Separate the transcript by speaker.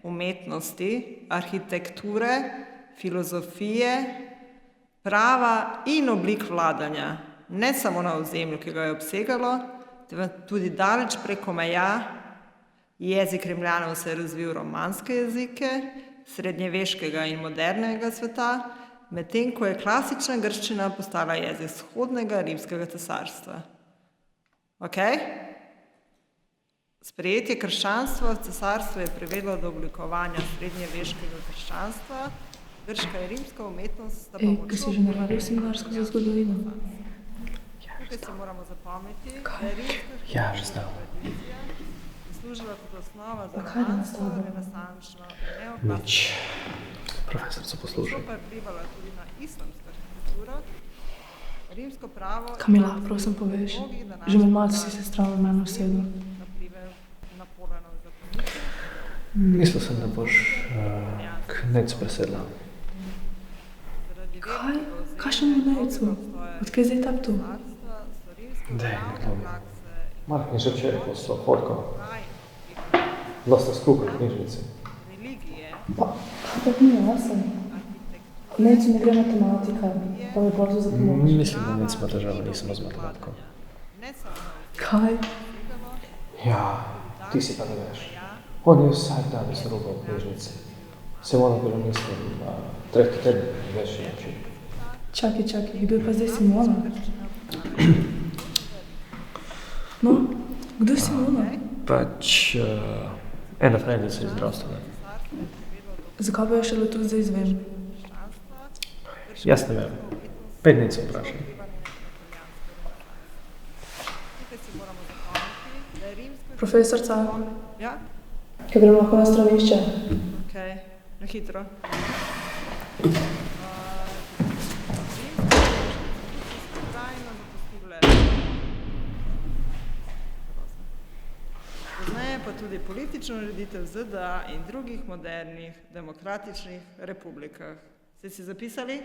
Speaker 1: umetnosti, arhitekture, filozofije, prava in oblik vladanja, ne samo na ozemlju, ki ga je obsegalo, tudi daleč preko meja. Jezik Rimljanov se je razvil v romanske jezike, srednjeveškega in modernega sveta, medtem ko je klasična grščina postala jezik vzhodnega rimskega cesarstva. Ok? Sprejetje krščanstva v cesarstvu je privedlo do oblikovanja srednjeveškega krščanstva, grška in rimska umetnost sta pa močno...
Speaker 2: Kaj si že naredil seminarsko za zgodovino?
Speaker 1: Tukaj si moramo zapomniti, da je rimska tradicija služila kot osnova za romansko, renesančno in neoklasno.
Speaker 3: Profesorica posluša.
Speaker 1: To pa je vplivala tudi na islamsko arhitekturo, rimsko pravo...
Speaker 2: Kamila, prosim poveš, že med malce si se strala mene osebno.
Speaker 3: Mislil sem, da boš k Nejcu presedla.
Speaker 2: Kaj? Kakšen je Nejcu? Odkaj zdaj tam tu?
Speaker 3: Dej, nekdo. Mark in že včeraj poslal fotko. Bila sta skupaj v knjižnici.
Speaker 2: Pa ni jasen. Nejcu ne gre matematika, pa mi prosil za pomoč.
Speaker 3: Mislim, da Nejc ima težave, nisem z matematiko.
Speaker 2: Kaj?
Speaker 3: Ja, ti si pa ne veš. On je vsak dan izrubal v knjižnici. Simona bilo mislim, tretji teden več noči.
Speaker 2: Čakaj, kdo je pa zdaj Simona? No, kdo je Simona?
Speaker 3: Pač ena frendica iz zdravstvene.
Speaker 2: Zakaj pa jo šele tu zdaj izvem?
Speaker 3: Jaz ne vem. 5 dni se vprašam.
Speaker 2: Profesorca,
Speaker 1: Ja?
Speaker 2: kaj gremo lahko na stranišče?
Speaker 1: Ok, na hitro. Pozneje pa tudi politično ureditev ZDA in drugih modernih demokratičnih republikah. Ste si zapisali?